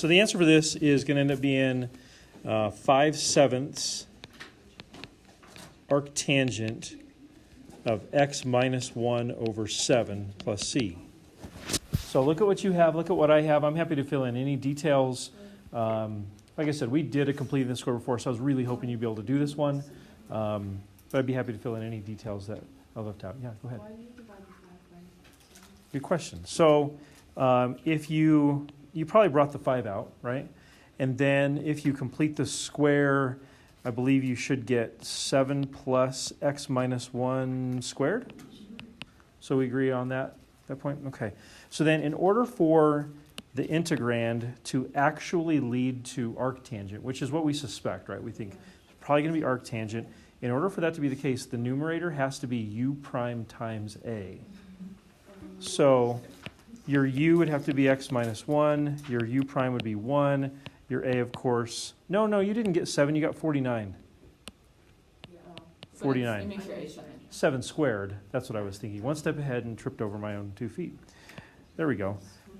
So the answer for this is going to end up being 5/7 arctangent of x minus 1 over 7 plus c. So look at what you have. Look at what I have. I'm happy to fill in any details. Like I said, we did a complete this score before, so I was really hoping you'd be able to do this one. But I'd be happy to fill in any details that I left out. Yeah, go ahead. Why do you divide this by 5? Good question. So if you probably brought the 5 out, right? And then if you complete the square, I believe you should get 7 plus x minus 1 squared. So we agree on that point? Okay. So then in order for the integrand to actually lead to arctangent, which is what we suspect, right? We think it's probably going to be arctangent. In order for that to be the case, the numerator has to be u prime times a. So your u would have to be x minus 1. Your u prime would be 1. Your a, of course. No, you didn't get 7. You got 49. 49. 7 squared. That's what I was thinking. One step ahead and tripped over my own 2 feet. There we go.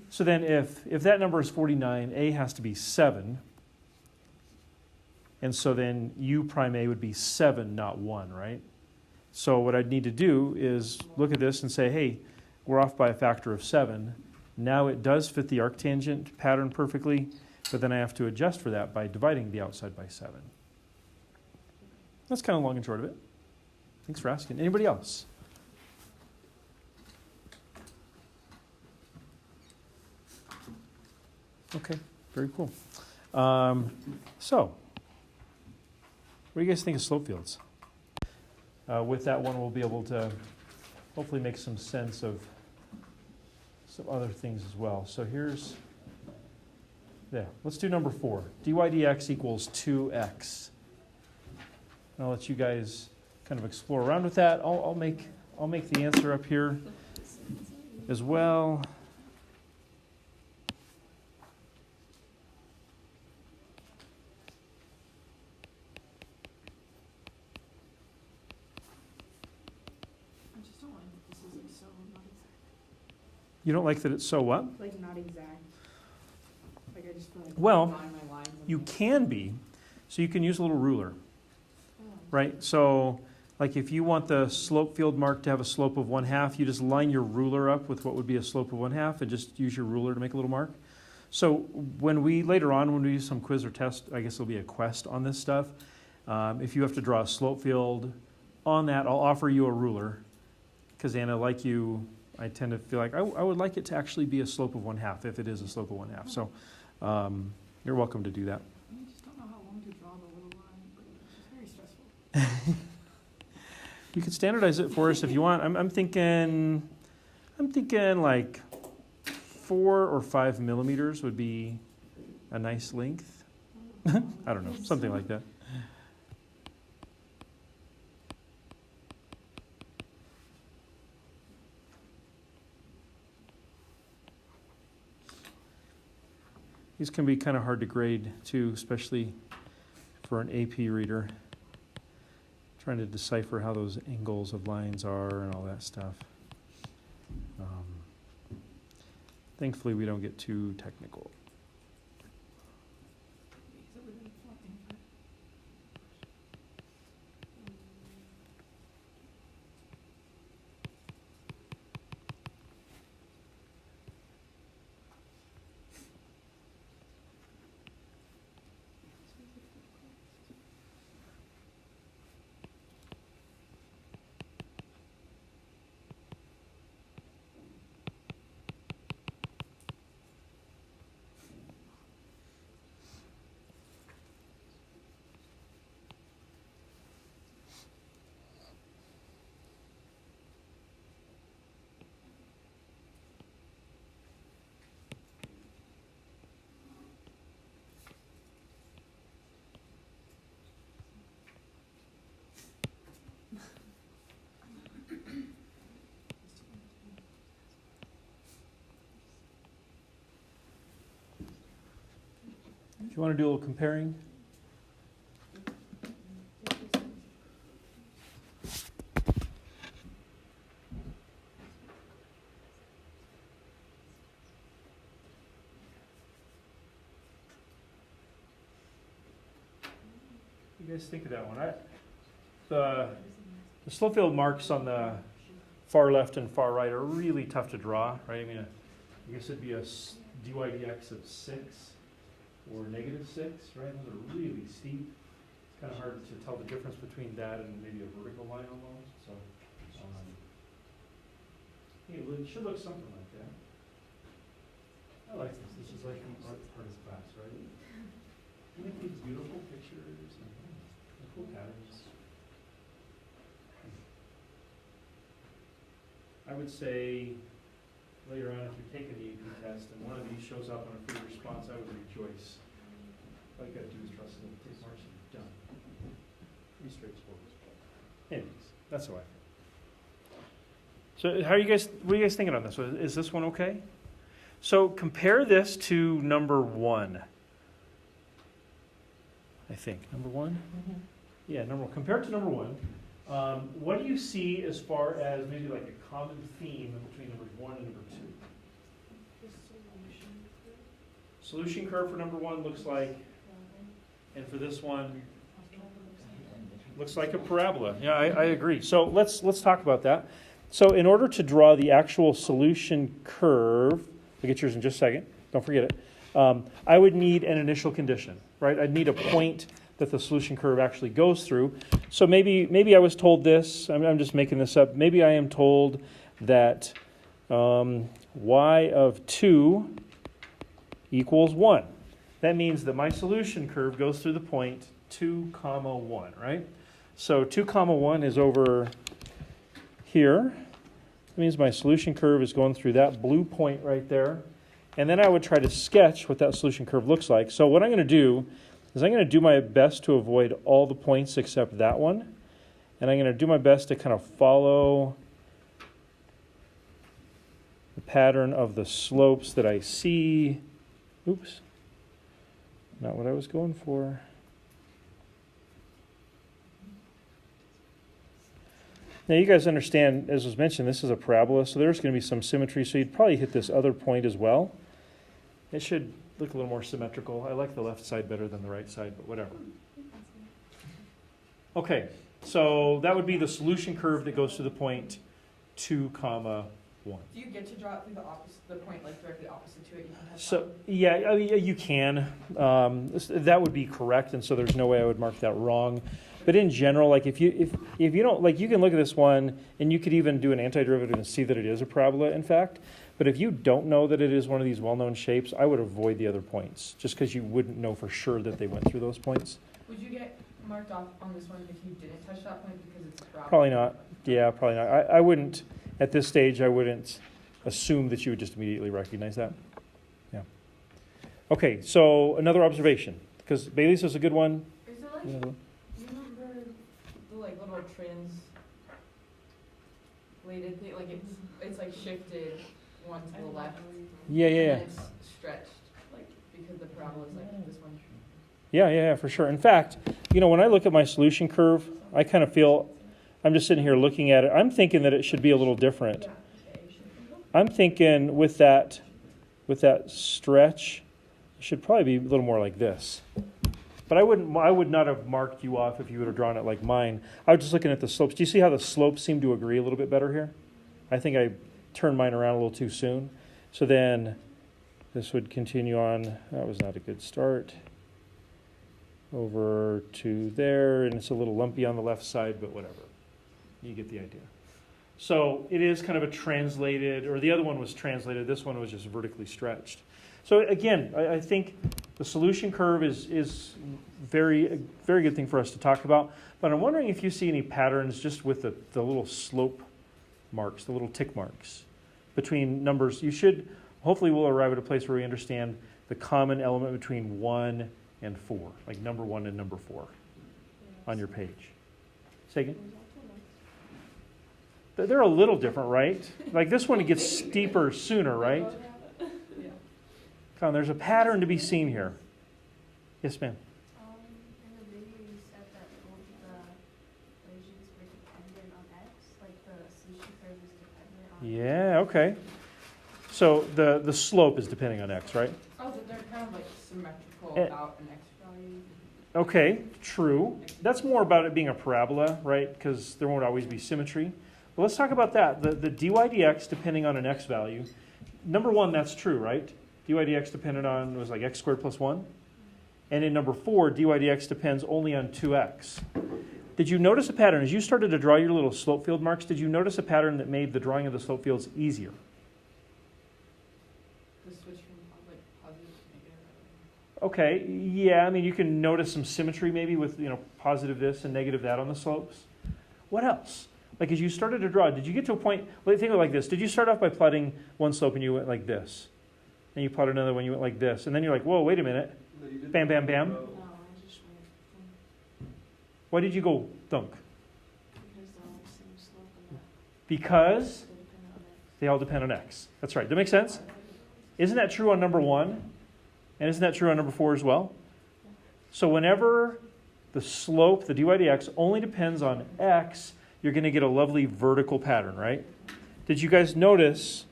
So then if that number is 49, a has to be 7. And so then u prime a would be 7, not 1, right? So what I'd need to do is look at this and say, hey, we're off by a factor of 7. Now it does fit the arctangent pattern perfectly, but then I have to adjust for that by dividing the outside by 7. That's kind of long and short of it. Thanks for asking. Anybody else? Okay, very cool. So, what do you guys think of slope fields? With that one, we'll be able to hopefully make some sense of some other things as well. So let's do number 4. dy dx equals 2x. I'll let you guys kind of explore around with that. I'll make the answer up here as well. You don't like that it's so what? Like not exact. Like I just feel like well, my lines you can be. So you can use a little ruler, right? So like if you want the slope field mark to have a slope of 1/2, you just line your ruler up with what would be a slope of 1/2 and just use your ruler to make a little mark. So when we do some quiz or test, I guess it'll be a quest on this stuff. If you have to draw a slope field on that, I'll offer you a ruler because Anna, like you, I tend to feel like I would like it to actually be a slope of 1/2 if it is a slope of 1/2. So you're welcome to do that. I just don't know how long to draw the little line, but it's very stressful. You could standardize it for us if you want. I'm thinking like 4 or 5 millimeters would be a nice length. I don't know, something like that. These can be kind of hard to grade too, especially for an AP reader. Trying to decipher how those angles of lines are and all that stuff. Thankfully, we don't get too technical. If you want to do a little comparing. you guys think of that one? The slope field marks on the far left and far right are really tough to draw, right? I mean, I guess it'd be a dy dx of 6 or negative 6, right? Those are really steep. It's kind of hard to tell the difference between that and maybe a vertical line almost. So, it should look something like that. I like this. This is like the art class, right? You make these beautiful pictures and cool patterns. I would say later on, if you're taking the AP test and one of these shows up on a free response, I would rejoice. All you got to do is trust them, take marks, and you're done. Pretty straightforward. Anyways, that's how I feel. So, what are you guys thinking on this? Is this one okay? So, compare this to number 1. I think number 1. Mm-hmm. Yeah, number 1. Compared to number 1. What do you see as far as maybe like a common theme between numbers 1 and number 2? The solution curve. Solution curve for number 1 looks like, and for this one, looks like a parabola. Yeah, I agree. So let's talk about that. So in order to draw the actual solution curve, I'll get yours in just a second. Don't forget it. I would need an initial condition, right? I'd need a point that the solution curve actually goes through. So maybe I was told this. I'm just making this up. Maybe I am told that y of 2 equals 1. That means that my solution curve goes through the point 2, 1, right? So 2, 1 is over here. That means my solution curve is going through that blue point right there. And then I would try to sketch what that solution curve looks like. So what I'm going to do is I'm going to do my best to avoid all the points except that one. And I'm going to do my best to kind of follow the pattern of the slopes that I see. Oops. Not what I was going for. Now you guys understand, as was mentioned, this is a parabola, so there's going to be some symmetry, so you'd probably hit this other point as well. It should look a little more symmetrical. I like the left side better than the right side, but whatever. Okay, so that would be the solution curve that goes to the point 2, 1. Do you get to draw it through the point like directly opposite to it? You can have So yeah, I mean, you can. That would be correct, and so there's no way I would mark that wrong. But in general, like if you don't, like, you can look at this one and you could even do an antiderivative and see that it is a parabola, in fact. But if you don't know that it is one of these well-known shapes, I would avoid the other points, just because you wouldn't know for sure that they went through those points. Would you get marked off on this one if you didn't touch that point because it's a parabola? Probably not. Yeah, probably not. I wouldn't, at this stage, I wouldn't assume that you would just immediately recognize that. Yeah. Okay, so another observation, because Bailey's is a good one. Is there like, Yeah. you remember the like little translated thing? Like it's like shifted one to the left. Yeah. And then it's stretched, like, because the parabola is like this one. Yeah, for sure. In fact, when I look at my solution curve, I kind of feel, I'm just sitting here looking at it, I'm thinking that it should be a little different. I'm thinking with that stretch, it should probably be a little more like this. But I would not have marked you off if you would have drawn it like mine. I was just looking at the slopes. Do you see how the slopes seem to agree a little bit better here? I think I turned mine around a little too soon. So then this would continue on. That was not a good start. Over to there, and it's a little lumpy on the left side, but whatever. You get the idea. So it is kind of a translated, or the other one was translated, this one was just vertically stretched. So again, I think the solution curve is a very good thing for us to talk about, but I'm wondering if you see any patterns just with the little slope marks, the little tick marks between numbers. Hopefully we'll arrive at a place where we understand the common element between 1 and 4, like number 1 and number 4 on your page. Say again? They're a little different, right? Like this one, it gets steeper sooner, right? Come on, there's a pattern to be seen here. Yes, ma'am? In the video you said that both the equations were dependent on x, like the solution curve is dependent on Yeah, okay. So the slope is depending on x, right? Oh, so they're kind of like symmetrical Eh. about an x value. Okay, true. That's more about it being a parabola, right? Because there won't always be symmetry. But let's talk about that. The dy dx depending on an x value. Number one, that's true, right? Dy dx depended on, was like x squared plus 1. And in number 4, dy dx depends only on 2x. Did you notice a pattern? As you started to draw your little slope field marks, did you notice a pattern that made the drawing of the slope fields easier? The switch from like positive to negative. Okay, yeah, I mean, you can notice some symmetry maybe with, positive this and negative that on the slopes. What else? Like as you started to draw, did you get to a point, think of it like this. Did you start off by plotting one slope and you went like this? And you plotted another one, you went like this. And then you're like, whoa, wait a minute. Bam, bam, bam. No, I just went Why did you go thunk? because they're all the same slope and that Because they depend on it. they all depend on x. That's right. That makes sense? Isn't that true on number 1? And isn't that true on number 4 as well? So whenever the slope, the dy dx, only depends on x, you're going to get a lovely vertical pattern, right? Did you guys notice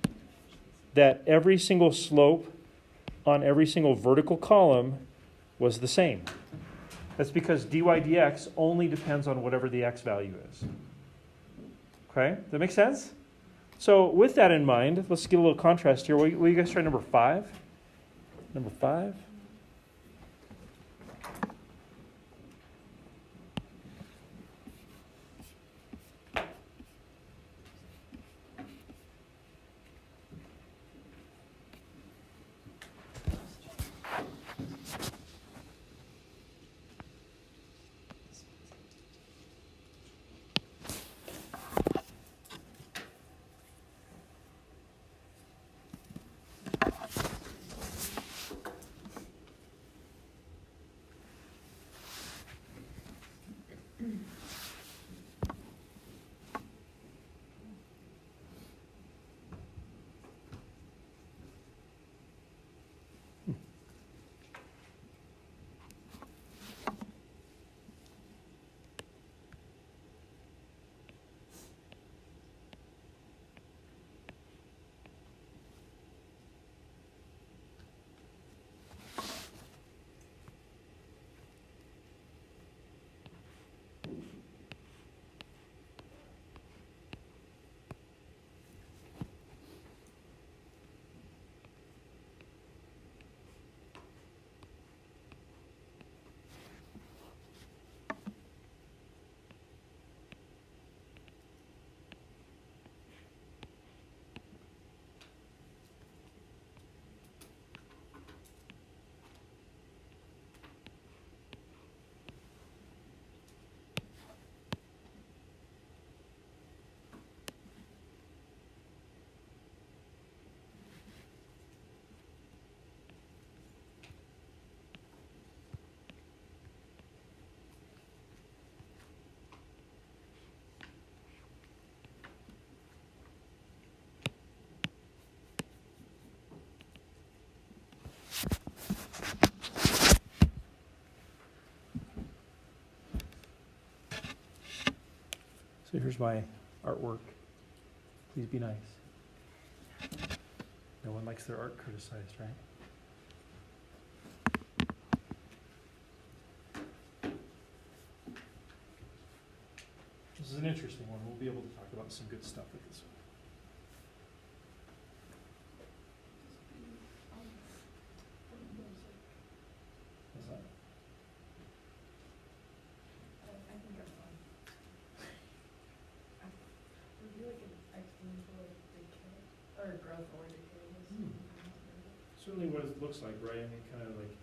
that every single slope on every single vertical column was the same? That's because dy dx only depends on whatever the x value is. Okay, does that make sense? So with that in mind, let's get a little contrast here. Will you guys try number 5? Number 5. So here's my artwork. Please be nice. No one likes their art criticized, right? This is an interesting one. We'll be able to talk about some good stuff with this one. What's that? I think that's fine. Would you like an exponential decay or growth or decay? Certainly what it looks like, right? I mean, kind of like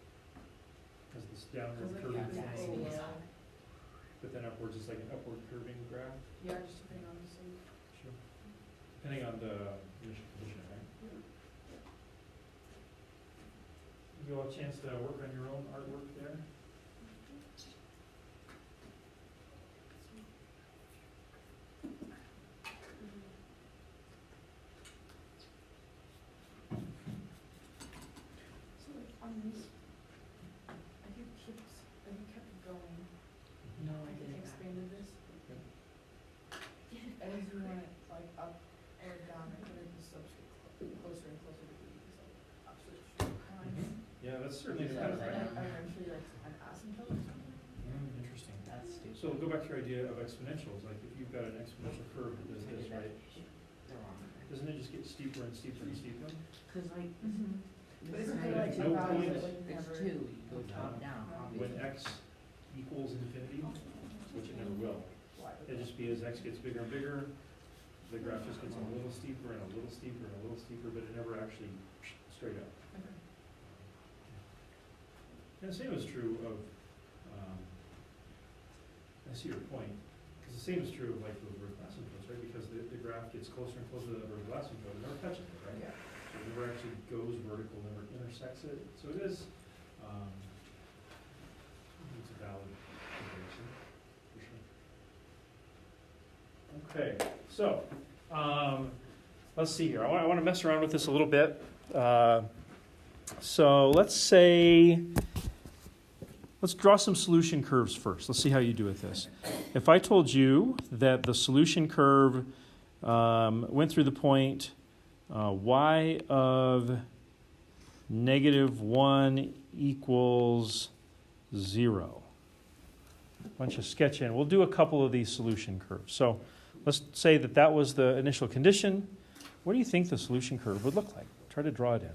has this downward curving thing, but then upwards is like an upward curving graph. Yeah, just depending on the slope. Sure. Depending on the initial position, right? You all have a chance to work on your own artwork there. So like on this, have you kept it going? No, I Like didn't. expanded this? And if you want it like up or down, I put it in the slopes get closer and closer to the like upswitch. Yeah, that's certainly So the is pattern that right now. eventually like an asymptote or something? Interesting. That's stupid. So go back to your idea of exponentials, like if you've got an exponential curve that does this, right? Doesn't it just get steeper and steeper and steeper? Cause like, Mhm. this But is isn't how there you like do no it. point- It's never- two, you go top down, When obviously. x equals infinity, which it never will, it'll just be as x gets bigger and bigger, the graph just gets a little steeper and a little steeper and a little steeper, but it never actually straight up. And the same is true of, I see your point, because the same is true of like those vertical asymptotes, right? Because the graph gets closer and closer to the vertical asymptote, it never touches it, right? So it never actually goes vertical, never intersects it, so it is, it's a valid comparison, for sure. Okay, so, let's see here, I want to mess around with this a little bit. So let's say, let's draw some solution curves first. Let's see how you do with this. If I told you that the solution curve went through the point y of -1 equals 0. Why don't you sketch in? We'll do a couple of these solution curves. So let's say that that was the initial condition. What do you think the solution curve would look like? Try to draw it in.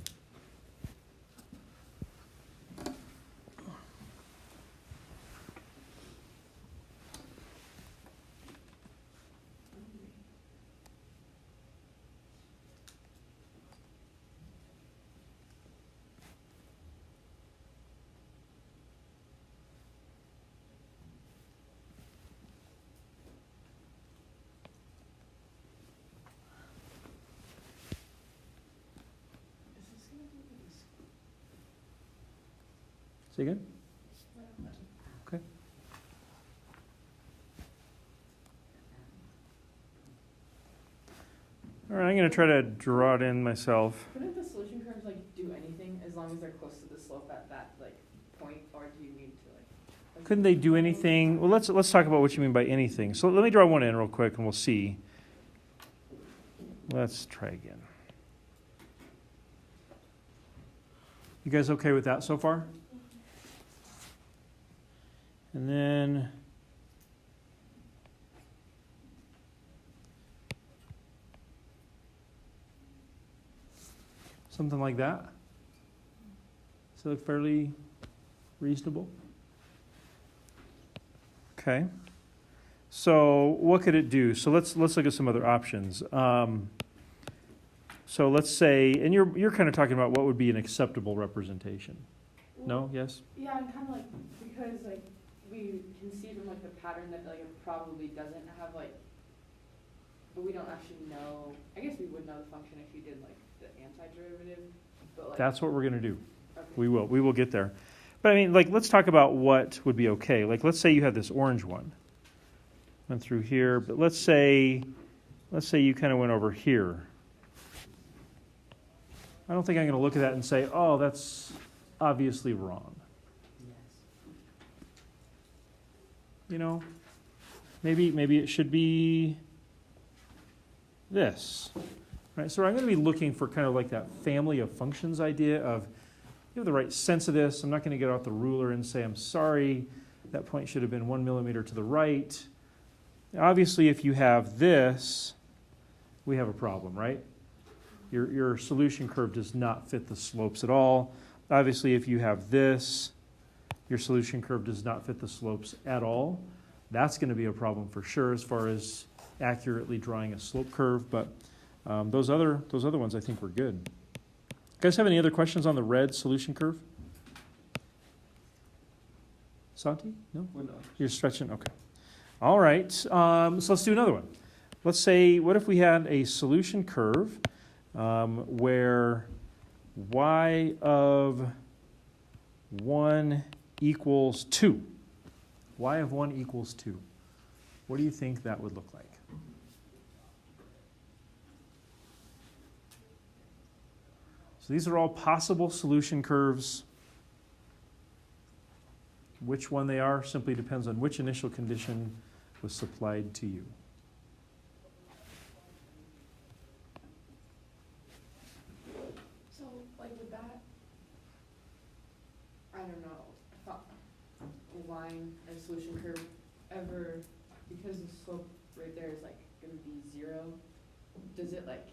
Say again? Okay. All right, I'm going to try to draw it in myself. Couldn't the solution curves like do anything as long as they're close to the slope at that like point, or do you need to like? Couldn't they do anything? Well, let's talk about what you mean by anything. So let me draw one in real quick, and we'll see. Let's try again. You guys okay with that so far? And then something like that. Does it look fairly reasonable? Okay. So what could it do? So let's look at some other options. So let's say, and you're kind of talking about what would be an acceptable representation. No? Yes? Yeah, I'm kind of like, because like we can see from like the pattern that like it probably doesn't have like, but we don't actually know. I guess we would know the function if you did like the antiderivative, but like. That's what we're going to do. Okay. We will get there. But I mean, like, let's talk about what would be okay. Like, let's say you had this orange one. Went through here, but let's say you kind of went over here. I don't think I'm going to look at that and say, oh, that's obviously wrong. Yes. You know, maybe it should be this, right? So I'm going to be looking for kind of like that family of functions idea of you have the right sense of this. I'm not going to get out the ruler and say, I'm sorry, that point should have been 1 millimeter to the right. Obviously, if you have this, we have a problem, right? Your solution curve does not fit the slopes at all. Obviously, if you have this, your solution curve does not fit the slopes at all. That's going to be a problem for sure as far as accurately drawing a slope curve. But those other ones I think were good. Guys have any other questions on the red solution curve? Santi? No? You're stretching? Okay. All right. So let's do another one. Let's say, what if we had a solution curve where y of 1 equals 2. Y of 1 equals 2. What do you think that would look like? So these are all possible solution curves. Which one they are simply depends on which initial condition was supplied to you. So, like, with that, I don't know, line or solution curve ever, because the slope right there is like gonna be 0, does it like,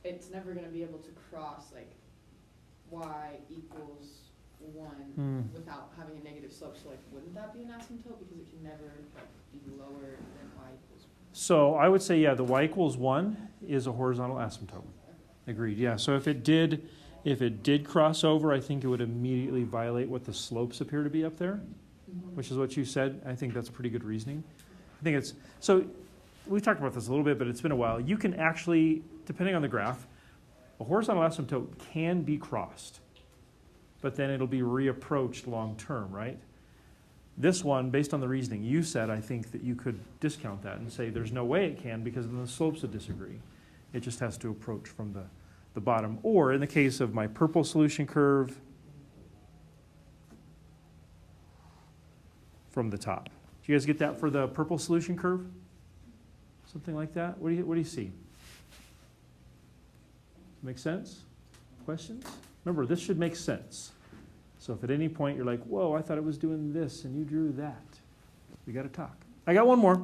it's never gonna be able to cross like y equals 1 without having a negative slope, so like wouldn't that be an asymptote because it can never like be lower than y equals 1? So I would say, yeah, the y equals 1 is a horizontal asymptote. Agreed, yeah. So if it did cross over, I think it would immediately violate what the slopes appear to be up there, which is what you said. I think that's pretty good reasoning. I think it's, so we've talked about this a little bit, but it's been a while. You can actually, depending on the graph, a horizontal asymptote can be crossed, but then it'll be reapproached long term, right? This one, based on the reasoning you said, I think that you could discount that and say there's no way it can because then the slopes would disagree. It just has to approach from the bottom. Or in the case of my purple solution curve, from the top. Do you guys get that for the purple solution curve? Something like that? What do you see? Make sense? Questions? Remember, this should make sense. So if at any point you're like, whoa, I thought it was doing this and you drew that, we got to talk. I got one more.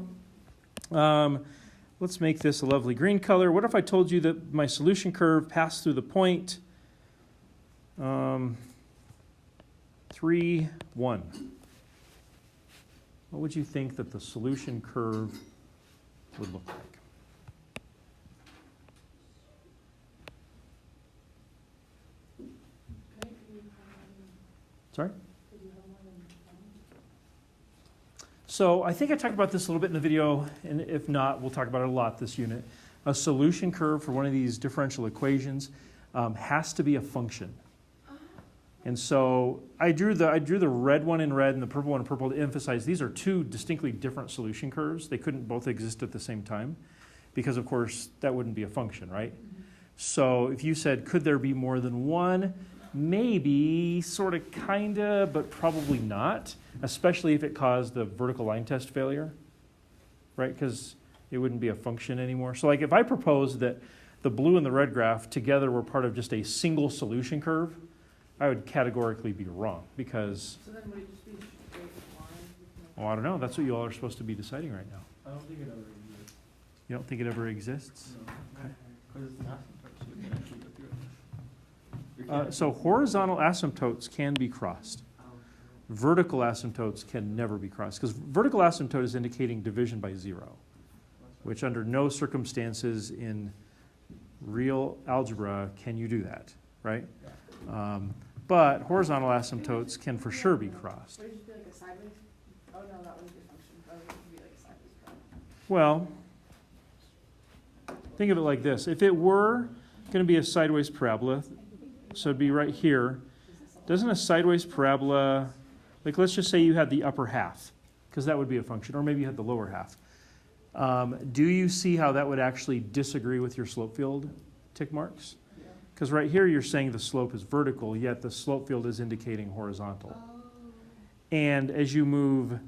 Let's make this a lovely green color. What if I told you that my solution curve passed through the point 3, 1? What would you think that the solution curve would look like? Sorry? So I think I talked about this a little bit in the video, and if not, we'll talk about it a lot this unit. A solution curve for one of these differential equations has to be a function. And so I drew the red one in red and the purple one in purple to emphasize these are two distinctly different solution curves. They couldn't both exist at the same time because, of course, that wouldn't be a function, right? So if you said, could there be more than one? Maybe, sort of, kind of, but probably not, especially if it caused the vertical line test failure, right? Because it wouldn't be a function anymore. So like if I proposed that the blue and the red graph together were part of just a single solution curve, I would categorically be wrong because, So then would it just be a straight line? well, I don't know. That's what you all are supposed to be deciding right now. I don't think it ever exists. You don't think it ever exists? No. Because it's an asymptote, so we can actually go through it. We can't- So horizontal asymptotes can be crossed. Vertical asymptotes can never be crossed because vertical asymptote is indicating division by 0, which under no circumstances in real algebra can you do that, right? But horizontal asymptotes can for sure be crossed. Would it just be like a sideways? Oh no, that wouldn't be a function. That would be like a sideways curve. Well, think of it like this. If it were going to be a sideways parabola, so it'd be right here, doesn't a sideways parabola, like let's just say you had the upper half, because that would be a function, or maybe you had the lower half. Do you see how that would actually disagree with your slope field tick marks? Because right here you're saying the slope is vertical, yet the slope field is indicating horizontal. And as you move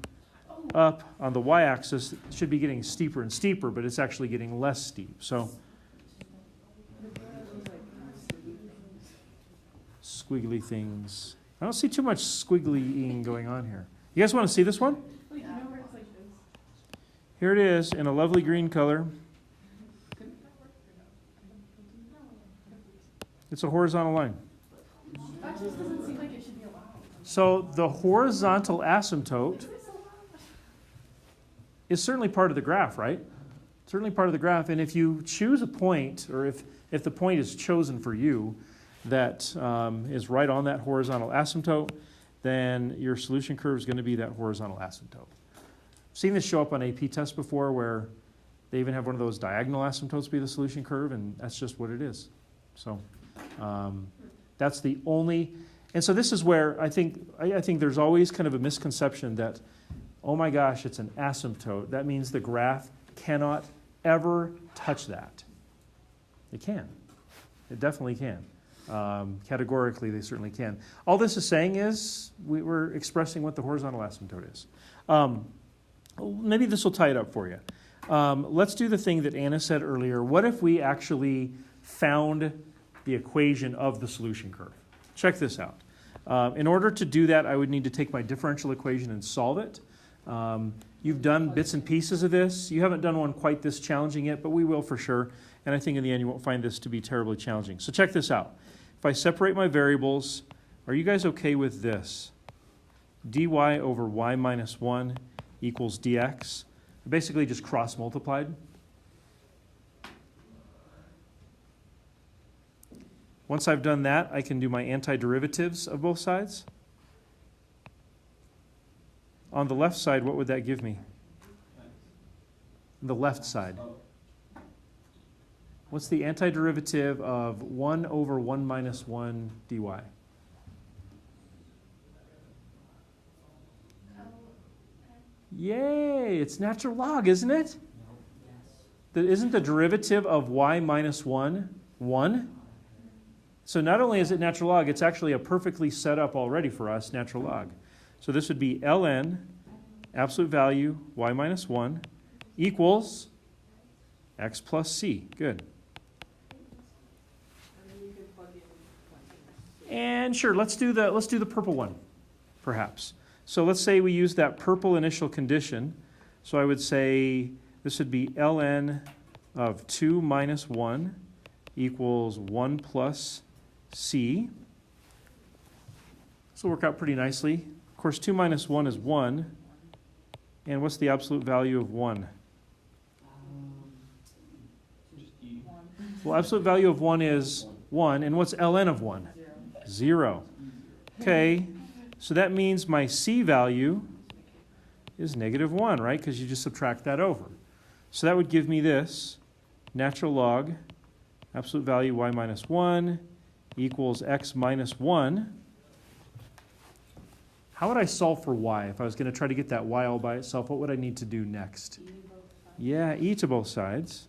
up on the y-axis, it should be getting steeper and steeper, but it's actually getting less steep. So squiggly things. I don't see too much squiggly-ing going on here. You guys want to see this one? Like, you know where it's like this? Here it is in a lovely green color. It's a horizontal line. That just doesn't seem like it should be allowed. So the horizontal asymptote is certainly part of the graph, right? Certainly part of the graph. And if you choose a point, or if the point is chosen for you that is right on that horizontal asymptote, then your solution curve is going to be that horizontal asymptote. I've seen this show up on AP tests before where they even have one of those diagonal asymptotes be the solution curve, and that's just what it is. So that's the only, and so this is where I think there's always kind of a misconception that, oh my gosh, it's an asymptote. That means the graph cannot ever touch that. It can. It definitely can. Categorically, they certainly can. All this is saying is we're expressing what the horizontal asymptote is. Maybe this will tie it up for you. Let's do the thing that Anna said earlier. What if we actually found the equation of the solution curve? Check this out. In order to do that, I would need to take my differential equation and solve it. You've done bits and pieces of this. You haven't done one quite this challenging yet, but we will for sure. And I think in the end you won't find this to be terribly challenging. So check this out. If I separate my variables, are you guys okay with this? dy over y minus 1 equals dx. Basically just cross multiplied. Once I've done that, I can do my antiderivatives of both sides. On the left side, what would that give me? The left side. What's the antiderivative of 1 over 1 minus 1 dy? Yay! It's natural log, isn't it? Isn't the derivative of y minus 1 1? So not only is it natural log, it's actually a perfectly set up already for us natural log. So this would be ln, absolute value, y minus 1, equals x plus c. Good. And then you can plug in points. And sure, let's do the purple one, perhaps. So let's say we use that purple initial condition. So I would say this would be ln of 2 minus 1 equals 1 plus c. This will work out pretty nicely. Of course, 2 minus 1 is 1. And what's the absolute value of 1? Just E. Well, absolute value of 1 is 1. And what's ln of 1? 0. Okay, so that means my c value is negative 1, right? Because you just subtract that over. So that would give me this, natural log, absolute value y minus 1 equals x minus 1. How would I solve for y? If I was going to try to get that y all by itself, what would I need to do next? Yeah, e to both sides.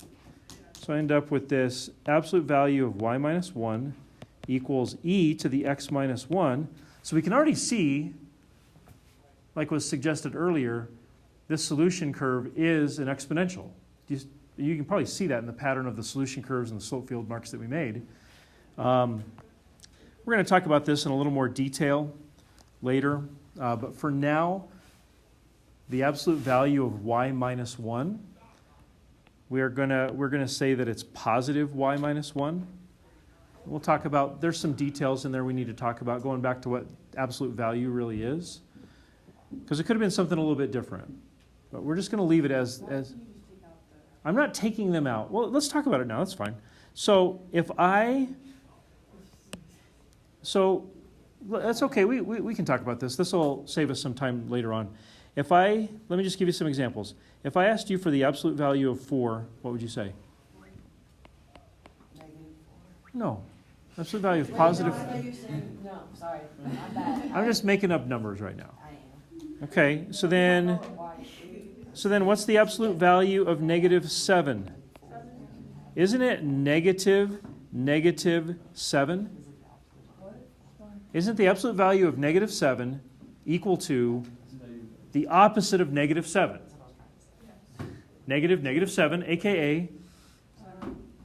So I end up with this absolute value of y minus 1 equals e to the x minus 1. So we can already see, like was suggested earlier, this solution curve is an exponential. You can probably see that in the pattern of the solution curves and the slope field marks that we made. We're going to talk about this in a little more detail later, but for now, the absolute value of y minus 1, we're going to say that it's positive y minus 1. We'll talk about, there's some details in there we need to talk about, going back to what absolute value really is. Because it could have been something a little bit different. But we're just going to leave it as I'm not taking them out. Well, let's talk about it now. That's fine. So that's okay. We can talk about this. This will save us some time later on. Let me just give you some examples. If I asked you for the absolute value of 4, what would you say? No. Absolute value of positive. No, sorry, I'm bad. I'm just making up numbers right now. I am. Okay, so then what's the absolute value of negative 7? Isn't it negative 7? Isn't the absolute value of negative 7 equal to the opposite of negative 7? Negative 7, aka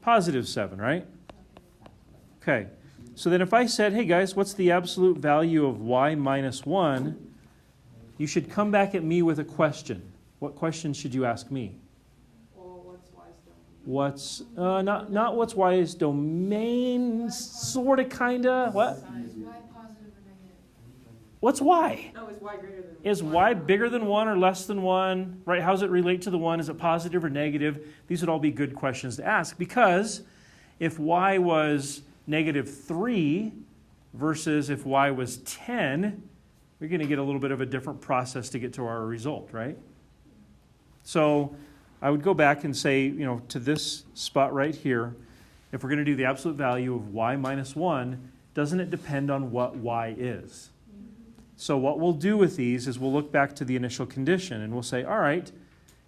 positive 7, right? Okay, so then if I said, hey guys, what's the absolute value of y minus 1? You should come back at me with a question. What question should you ask me? Well, what's y's domain? Not what's y's domain, sort of, kind of. What? Is y positive or negative? What's y? No, is y greater than Is y bigger than 1 or less than 1? Right? How does it relate to the 1? Is it positive or negative? These would all be good questions to ask, because if y was negative 3 versus if y was 10, we're going to get a little bit of a different process to get to our result, right? So I would go back and say, to this spot right here, if we're going to do the absolute value of y minus 1, doesn't it depend on what y is? So what we'll do with these is we'll look back to the initial condition and we'll say, all right,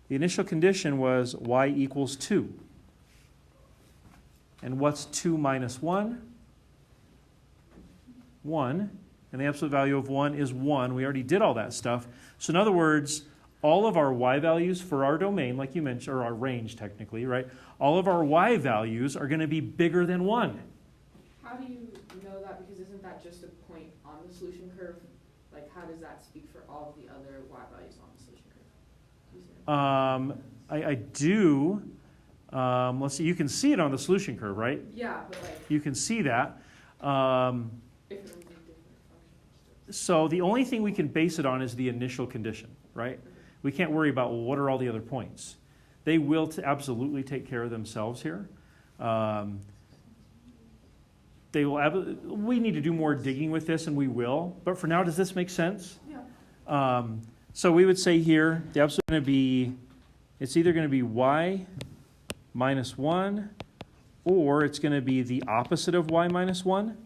the initial condition was y equals 2. And what's 2 minus 1? 1. And the absolute value of 1 is 1. We already did all that stuff. So in other words, all of our y values for our domain, like you mentioned, or our range technically, right? All of our y values are going to be bigger than 1. How do you know that? Because isn't that just a point on the solution curve, like how does that speak for all of the other y values on the solution curve? Do you see that? I do. Let's see, you can see it on the solution curve, right? Yeah, but like, You can see that. if it was a different function. So the only thing we can base it on is the initial condition, right? We can't worry about, well, what are all the other points? They will absolutely take care of themselves here. We need to do more digging with this, and we will. But for now, does this make sense? Yeah. So we would say here, the absolute going to be, it's either going to be y minus 1, or it's going to be the opposite of y minus 1,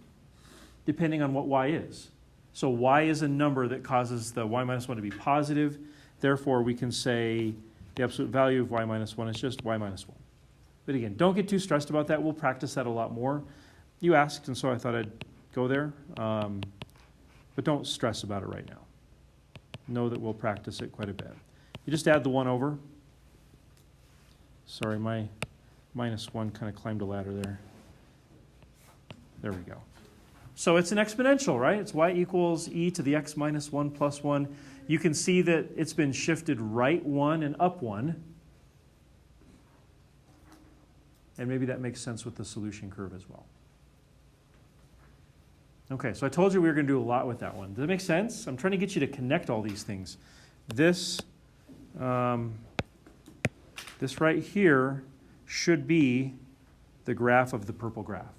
depending on what y is. So y is a number that causes the y minus 1 to be positive. Therefore, we can say the absolute value of y minus 1 is just y minus 1. But again, don't get too stressed about that. We'll practice that a lot more. You asked, and so I thought I'd go there. But don't stress about it right now. Know that we'll practice it quite a bit. You just add the 1 over. Sorry, my minus 1 kind of climbed a ladder there. There we go. So it's an exponential, right? It's y equals e to the x minus 1 plus 1. You can see that it's been shifted right 1 and up 1. And maybe that makes sense with the solution curve as well. Okay, so I told you we were going to do a lot with that one. Does that make sense? I'm trying to get you to connect all these things. This right here should be the graph of the purple graph.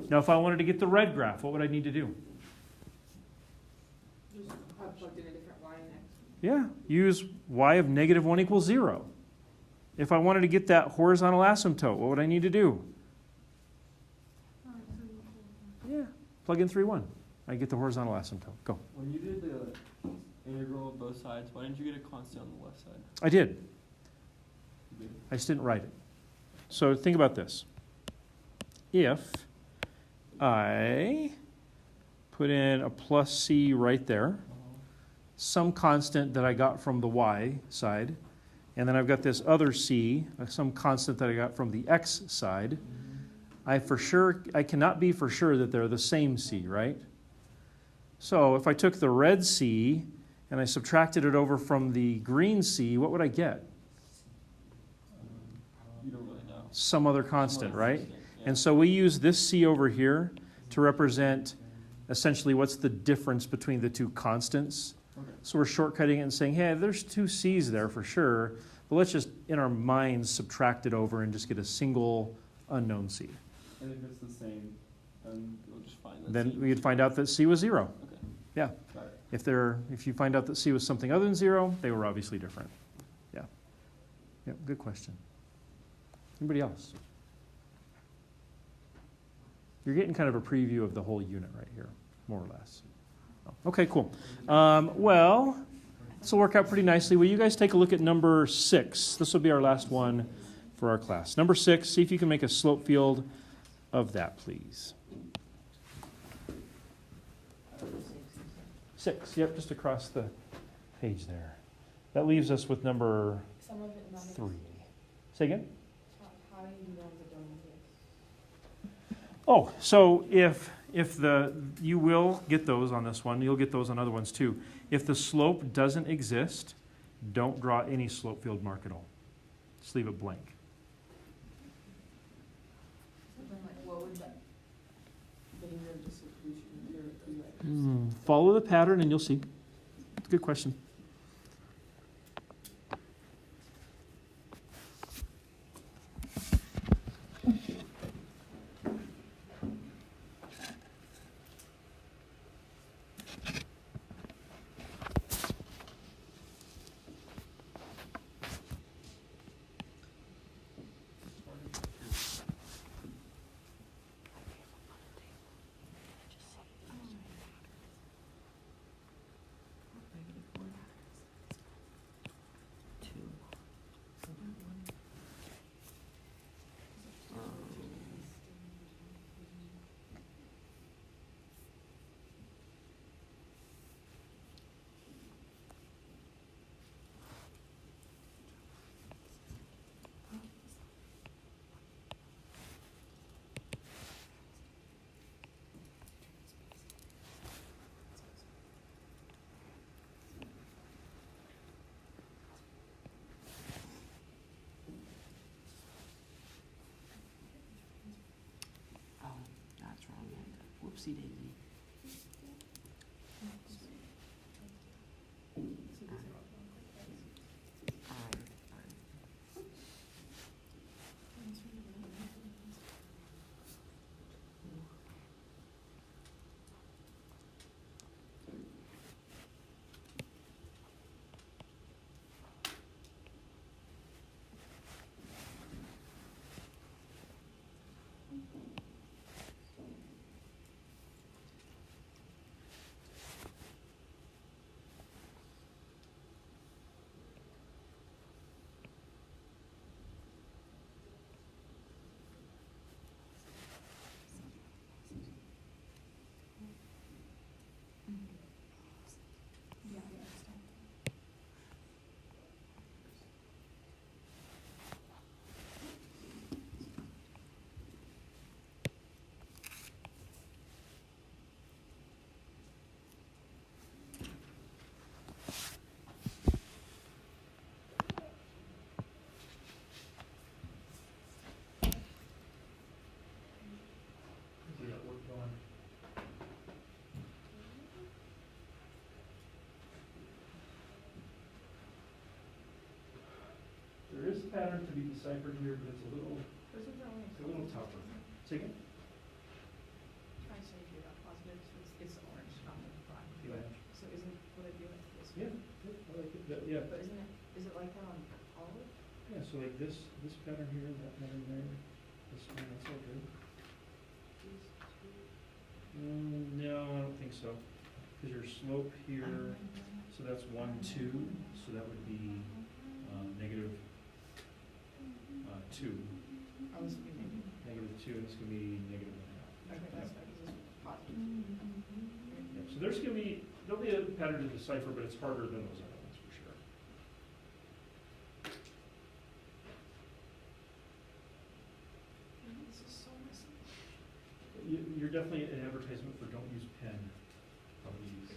Now, if I wanted to get the red graph, what would I need to do? Just have plugged in a different y and x. Yeah, use y of negative 1 equals 0. If I wanted to get that horizontal asymptote, what would I need to do? Yeah, plug in 3, 1. I get the horizontal asymptote. Go. When you did the integral of both sides, why didn't you get a constant on the left side? I did. You did. I just didn't write it. So think about this. If I put in a plus c right there, some constant that I got from the y side, and then I've got this other c, some constant that I got from the x side, I cannot be for sure that they're the same c, right? So if I took the red c and I subtracted it over from the green c, what would I get? You don't really know. Some other constant, right? Yeah. And so we use this c over here to represent essentially what's the difference between the two constants. Okay. So we're shortcutting it and saying, hey, there's 2 c's there for sure, but let's just, in our minds, subtract it over and just get a single unknown c. And if it's the same, then we'll just find that. Then C. we'd find out that c was 0. Okay. Yeah. Got it. If you find out that c was something other than 0, they were obviously different. Yeah. Yeah, good question. Anybody else? You're getting kind of a preview of the whole unit right here, more or less. Okay, cool. Well, this will work out pretty nicely. Will you guys take a look at number 6? This will be our last one for our class. Number 6, see if you can make a slope field of that, please. 6, yep, just across the page there. That leaves us with number Some of it not 3. Say again? How do you know the don't exist? Oh, so if you will get those on this one, you'll get those on other ones too. If the slope doesn't exist, don't draw any slope field mark at all. Just leave it blank. So then, like, what would that behavior of the solution be like? Follow the pattern and you'll see. It's a good question. Oopsie daisy. We got work going. There is a pattern to be deciphered here, but it's a little tougher. Say again? Try to say here, positive, so it's orange, not the black. Yeah. So isn't, would it be like this? Yeah, I like it. Yeah. But isn't it, is it like that on all of it? Yeah, so like this pattern here, that pattern there, this one, that's all good. No, I don't think so. Because your slope here, so that's 1, 2, so that would be negative 2. Oh, this would be maybe, Negative 2, and this can be negative 1/2. okay, that's right, this is positive. Yep, so there'll be a pattern to decipher, but it's harder than those other ones for sure. This is so messy. You're definitely an advertisement for don't use pen. Probably use.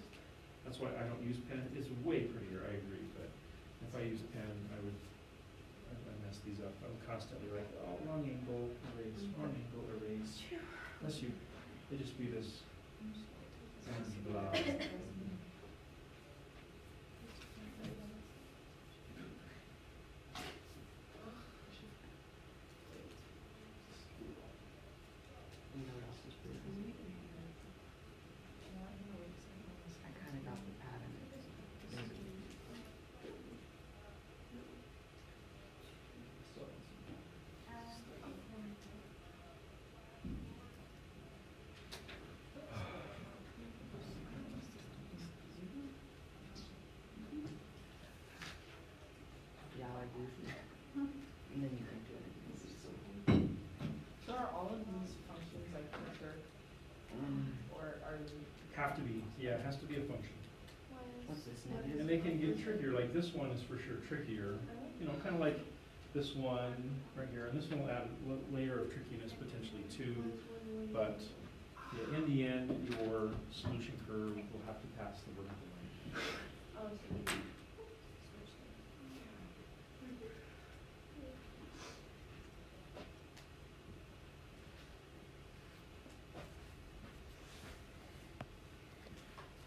That's why I don't use pen. It's way prettier, I agree, but if I use a pen, I mess these up. I would constantly write, oh, wrong angle, erase, wrong angle, erase. Unless they just be this blah. You know what else is pretty? I kinda got the pattern. Yeah, I do. And then you can do it. So are all of these functions like for sure, or are they? Have to be, yeah, it has to be a function. What's this, negative? And they can get trickier, like this one is for sure trickier, you know, kind of like this one right here, and this one will add a layer of trickiness potentially too, but yeah, in the end, your solution curve will have to pass the vertical line.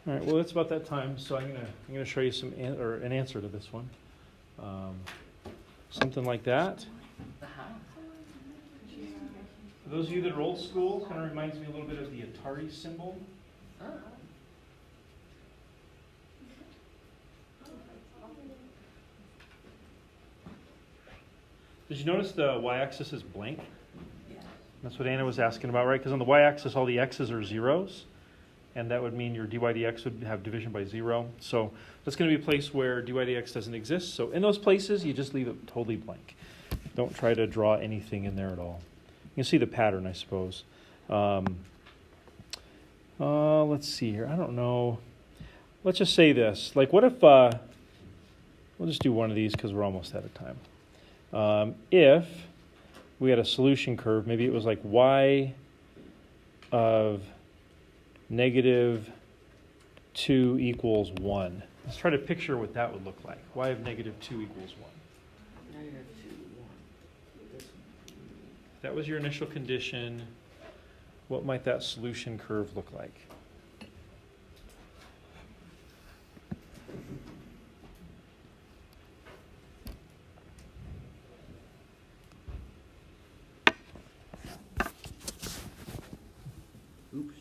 All right, well, it's about that time, so I'm gonna show you an answer to this one. Something like that. For those of you that are old school, kind of reminds me a little bit of the Atari symbol. Did you notice the y-axis is blank? That's what Anna was asking about, right? Because on the y-axis, all the x's are zeros, and that would mean your dy dx would have division by 0. So that's going to be a place where dy dx doesn't exist. So in those places, you just leave it totally blank. Don't try to draw anything in there at all. You can see the pattern, I suppose. Let's see here. I don't know. Let's just say this. Like, what if, we'll just do one of these because we're almost out of time. If we had a solution curve, maybe it was like y of negative 2 equals 1. Let's try to picture what that would look like. Y of negative 2 equals 1. Negative 2, 1. This one. That was your initial condition. what might that solution curve look like? Oops.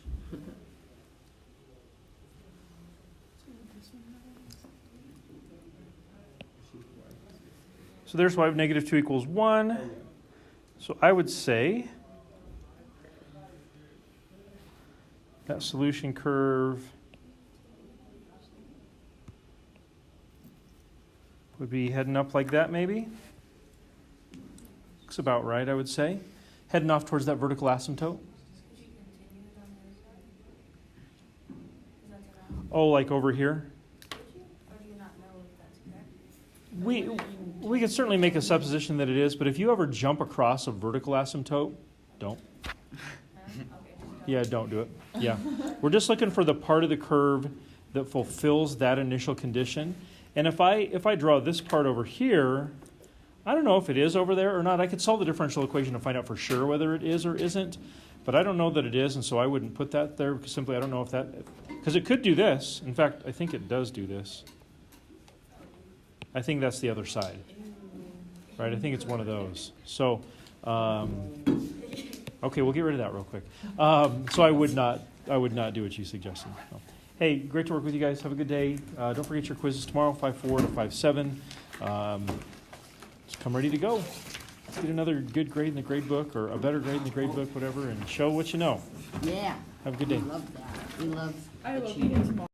So there's why negative 2 equals 1. So I would say that solution curve would be heading up like that maybe. Looks about right, I would say. Heading off towards that vertical asymptote. Could you continue it on the other side? Is that allowed? Oh, like over here? Could you? Or do you not know if that's correct? We could certainly make a supposition that it is, but if you ever jump across a vertical asymptote, don't. Huh? Okay. Yeah, don't do it. Yeah. We're just looking for the part of the curve that fulfills that initial condition. And if I draw this part over here, I don't know if it is over there or not. I could solve the differential equation to find out for sure whether it is or isn't, but I don't know that it is, and so I wouldn't put that there because simply I don't know if that, because it could do this. In fact, I think it does do this. I think that's the other side. Right, I think it's one of those. So, okay, we'll get rid of that real quick. So I would not do what you suggested. No. Hey, great to work with you guys. Have a good day. Don't forget your quizzes tomorrow, 5-4 to 5-7. Just come ready to go. Let's get another good grade in the grade book, or a better grade in the grade book, whatever, and show what you know. Yeah, Have a good we day. love that. We love I will be achieving. here tomorrow.